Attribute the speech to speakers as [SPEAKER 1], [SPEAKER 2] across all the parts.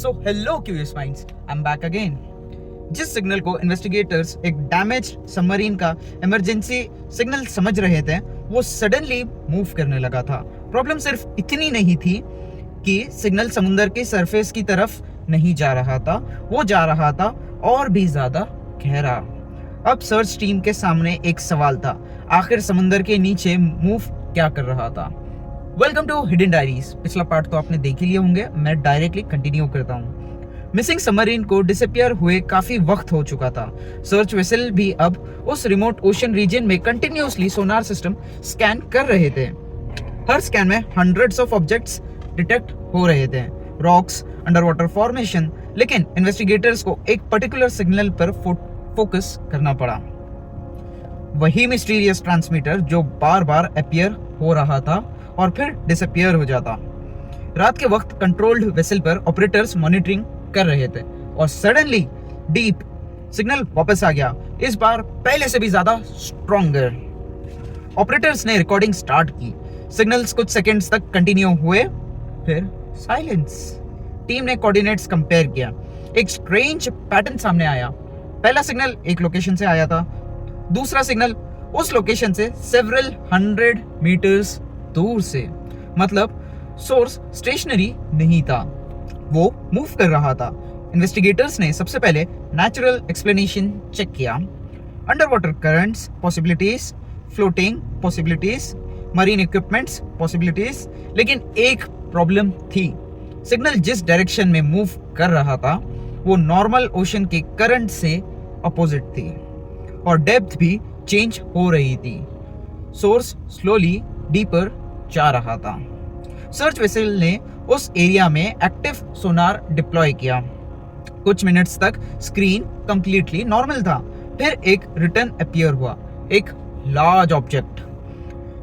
[SPEAKER 1] So hello curious minds, I am back again. जिस signal को investigators एक damage submarine का इमरजेंसी सिग्नल समझ रहे थे, वो सडनली मूव करने लगा था। प्रॉब्लम सिर्फ इतनी नहीं थी कि सिग्नल समुंदर के सरफेस की तरफ नहीं जा रहा था, वो जा रहा था और भी ज्यादा गहरा। अब सर्च टीम के सामने एक सवाल था, आखिर समुंदर के नीचे मूव क्या कर रहा था। Welcome to Hidden Diaries. पिछला पार्ट तो आपने देख ही लिए होंगे, मैं डायरेक्टली कंटिन्यू करता हूँ। मिसिंग सबमरीन को डिसअपियर हुए काफी वक्त हो चुका था। सर्च वेसल भी अब उस रिमोट ओशन रीजन में कंटिन्यूअसली सोनार सिस्टम स्कैन कर रहे थे। हर स्कैन में हंड्रेड्स ऑफ ऑब्जेक्ट्स डिटेक्ट हो रहे थे, रॉक्स, अंडर वाटर फॉर्मेशन। लेकिन इन्वेस्टिगेटर्स को एक पर्टिकुलर सिग्नल पर फोकस करना पड़ा। वही मिस्टीरियस ट्रांसमीटर जो बार बार अपीयर हो रहा था और फिर डिसअपियर हो जाता। रात के वक्त कंट्रोल्ड वेसल पर ऑपरेटर्स मॉनिटरिंग कर रहे थे और सडनली डीप सिग्नल वापस आ गया, इस बार पहले से भी ज्यादा स्ट्रॉन्गर। ऑपरेटर्स ने रिकॉर्डिंग स्टार्ट की। सिग्नल्स कुछ सेकंड्स तक कंटिन्यू हुए, फिर साइलेंस। टीम ने कोऑर्डिनेट्स कंपेयर किया। एक स्ट्रेंज पैटर्न सामने आया। पहला सिग्नल एक लोकेशन से आया था, दूसरा सिग्नल उस लोकेशन से सेवरल 100 मीटर्स दूर से। मतलब सोर्स स्टेशनरी नहीं था, वो मूव कर रहा था। इन्वेस्टिगेटर्स ने सबसे पहले नेचुरल एक्सप्लेनेशन चेक किया, under water currents possibilities, floating possibilities, marine equipments possibilities. लेकिन एक प्रॉब्लम थी, सिग्नल जिस डायरेक्शन में मूव कर रहा था वो नॉर्मल ओशन के करंट से अपोजिट थी और डेप्थ भी चेंज हो रही थी। सोर्स स्लोली डीपर जा रहा था। सर्च वेसल ने उस एरिया में एक्टिव सोनार डिप्लॉय किया। कुछ मिनट्स तक स्क्रीन कंप्लीटली नॉर्मल था, फिर एक रिटर्न अपीयर हुआ, एक large object.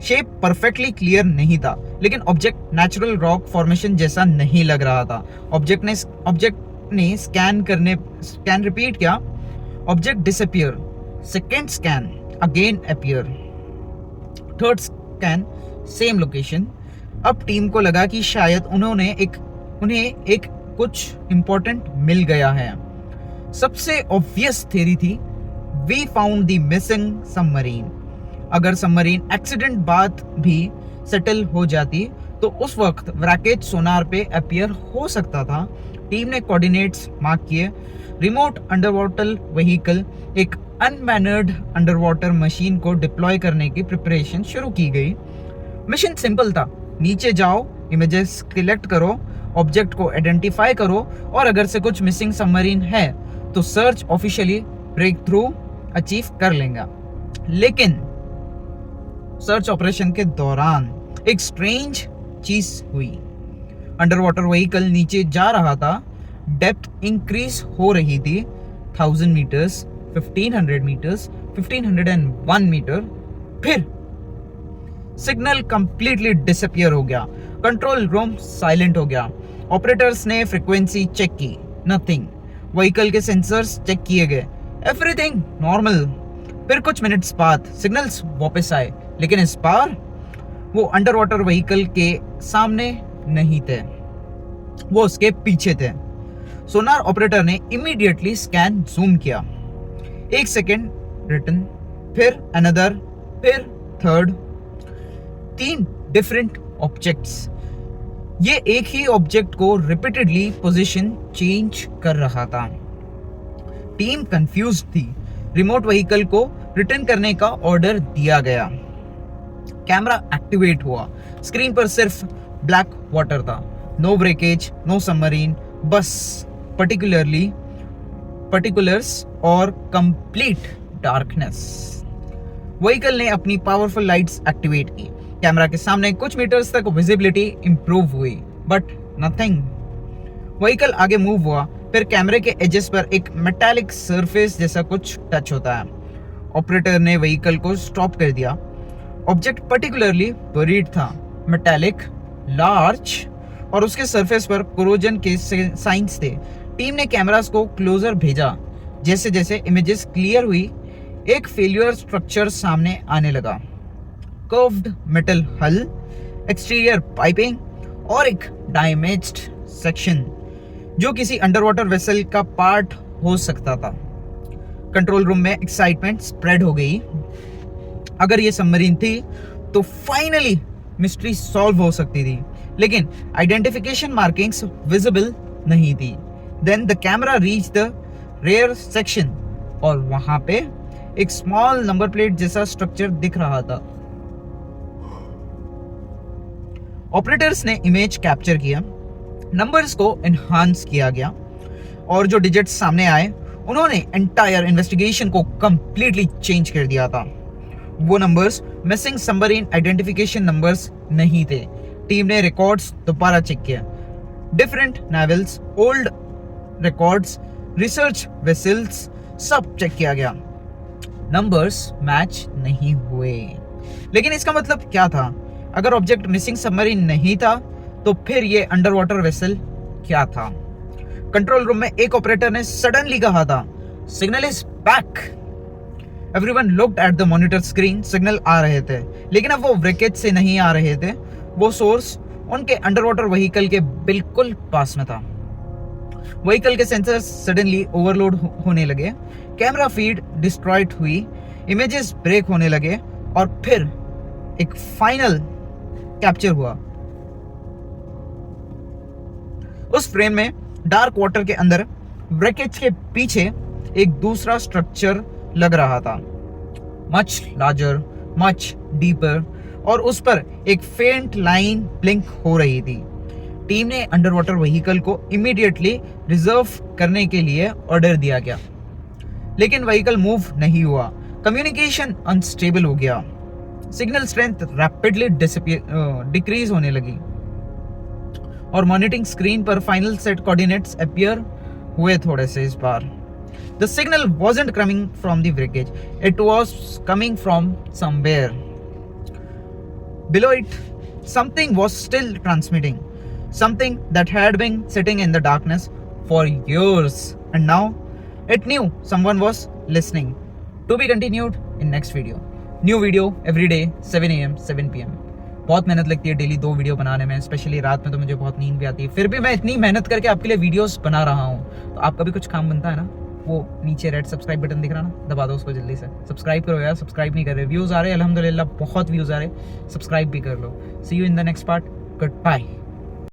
[SPEAKER 1] Shape perfectly clear नहीं था, लेकिन ऑब्जेक्ट नेचुरल रॉक फॉर्मेशन जैसा नहीं लग रहा था। ऑब्जेक्ट ने स्कैन रिपीट किया, object disappear. Second scan again appear, third scan same location. अब टीम को लगा कि शायद उन्हें एक कुछ इंपॉर्टेंट मिल गया है। सबसे ऑब्वियस थ्योरी थी, we found the missing submarine. अगर सबमरीन एक्सीडेंट बाद भी सेटल हो जाती तो उस वक्त व्रैकेज सोनार पे अपीयर हो सकता था। टीम ने कोऑर्डिनेट्स मार्क किए। रिमोट अंडरवाटर व्हीकल, एक अनमैनर्ड अंडरवाटर मशीन को डिप्लॉय करने की प्रिपरेशन शुरू की गई। मिशन सिंपल था, नीचे जाओ, इमेजेस कलेक्ट करो, ऑब्जेक्ट को आइडेंटिफाई करो और अगर से कुछ मिसिंग सबमरीन है तो search officially breakthrough achieve कर लेगा। लेकिन सर्च ऑपरेशन के दौरान एक स्ट्रेंज चीज हुई। अंडरवाटर व्हीकल नीचे जा रहा था, डेप्थ इंक्रीज हो रही थी, 1000 मीटर्स, 1500 मीटर्स, 1501 मीटर। फिर सिग्नल कंप्लीटली डिसअपियर हो गया। कंट्रोल रूम साइलेंट हो गया। ऑपरेटर्स ने फ्रीक्वेंसी चेक की, नथिंग। व्हीकल के सेंसर्स चेक किए गए, एवरीथिंग नॉर्मल। फिर कुछ मिनट्स बाद सिग्नल्स वापस आए, लेकिन इस बार वो अंडर वाटर व्हीकल के सामने नहीं थे, वो उसके पीछे थे। सोनार ऑपरेटर ने इमीडिएटली स्कैन जूम किया। एक सेकेंड रिटर्न, फिर अनदर, फिर थर्ड। 3 different objects. ये एक ही ऑब्जेक्ट को रिपीटेडली पोजीशन चेंज कर रहा था। टीम कंफ्यूज थी। रिमोट व्हीकल को रिटर्न करने का ऑर्डर दिया गया। कैमरा एक्टिवेट हुआ। स्क्रीन पर सिर्फ ब्लैक वाटर था, नो ब्रेकेज, नो सबमरीन, बस पर्टिकुलर्स और कंप्लीट डार्कनेस। व्हीकल ने अपनी पावरफुल लाइट्स एक्टिवेट की। कैमरा के सामने कुछ मीटर्स तक विजिबिलिटी इंप्रूव हुई, बट नथिंग। व्हीकल आगे मूव हुआ, फिर कैमरे के एजेस पर एक मेटालिक सरफेस जैसा कुछ टच होता है। ऑपरेटर ने व्हीकल को स्टॉप कर दिया। ऑब्जेक्ट पर्टिकुलरली बरीड था, मेटालिक, लार्ज और उसके सरफेस पर कोरोजन के साइंस थे। टीम ने कैमरास को क्लोजर भेजा। जैसे जैसे इमेजेस क्लियर हुई, एक फेल्यूर स्ट्रक्चर सामने आने लगा। कर्व्ड मेटल हल, एक्सटीरियर पाइपिंग और एक डैमेज्ड सेक्शन। जो किसी अंडर वाटर वेसल का पार्ट हो सकता था। कंट्रोल रूम में एक्साइटमेंट स्प्रेड हो गई। अगर ये सबमरीन थी तो फाइनली मिस्ट्री सॉल्व हो सकती थी, लेकिन आइडेंटिफिकेशन मार्किंग्स विजिबल नहीं थी। Then the camera reach the rear section और वहां पे एक स्मॉल नंबर प्लेट जैसा स्ट्रक्चर दिख रहा था। ऑपरेटर्स ने इमेज कैप्चर किया, नंबर्स को एनहांस किया गया और जो डिजिट्स सामने आए उन्होंने एंटायर इन्वेस्टिगेशन को कंप्लीटली चेंज कर दिया था। वो numbers missing submarine identification numbers नहीं थे। टीम ने रिकॉर्ड्स दोबारा चेक किया, different navals, old records, research vessels सब चेक किया गया। नंबर्स मैच नहीं हुए। लेकिन इसका मतलब क्या था? अगर ऑब्जेक्ट मिसिंग सबमरीन नहीं था तो फिर ये अंडर वाटर वेसल क्या था? कंट्रोल रूम में एक ऑपरेटर ने सडनली कहा था, signal is back. Everyone looked at the monitor screen. Signal आ रहे थे, लेकिन अब वो व्रेकेज से नहीं आ रहे थे। वो सोर्स उनके अंडर वाटर व्हीकल के बिल्कुल पास में था। व्हीकल के सेंसर्स सडनली ओवरलोड होने लगे, कैमरा फीड डिस्ट्रॉयड हुई, इमेजेस ब्रेक होने लगे और फिर एक फाइनल कैप्चर हुआ। उस फ्रेम में डार्क वाटर के अंदर ब्रेकेज के पीछे एक दूसरा स्ट्रक्चर लग रहा था, मच लार्जर, मच डीपर, और उस पर एक फेंट लाइन ब्लिंक हो रही थी। टीम ने अंडर वाटर व्हीकल को इमीडिएटली रिजर्व करने के लिए ऑर्डर दिया गया, लेकिन व्हीकल मूव नहीं हुआ। कम्युनिकेशन अनस्टेबल हो गया, सिग्नल स्ट्रेंथ रैपिडली डिक्रीज होने लगी और मॉनिटरिंग स्क्रीन पर फाइनल सेट कोऑर्डिनेट्स अपीयर हुए थोड़े से इस बार। The signal wasn't coming from the wreckage, it was coming from somewhere. Below it, something was still transmitting, something that had been sitting in the darkness for years, and now it knew someone was listening. To be continued in next video. New video every day 7 AM 7 PM. बहुत मेहनत लगती है daily 2 video बनाने में, specially रात में तो मुझे बहुत नींद भी आती है, फिर भी मैं इतनी मेहनत करके आपके लिए वीडियोस बना रहा हूँ। तो आपका भी कुछ काम बनता है ना, वो नीचे रेड सब्सक्राइब बटन दिख रहा ना, दबा दो उसको जल्दी से। सब्सक्राइब करो यार, सब्सक्राइब नहीं कर रहे। व्यूज़ आ रहे हैं अल्हम्दुलिल्लाह, बहुत व्यूज़ आ रहे, सब्सक्राइब भी कर लो। See you in the next part, good bye.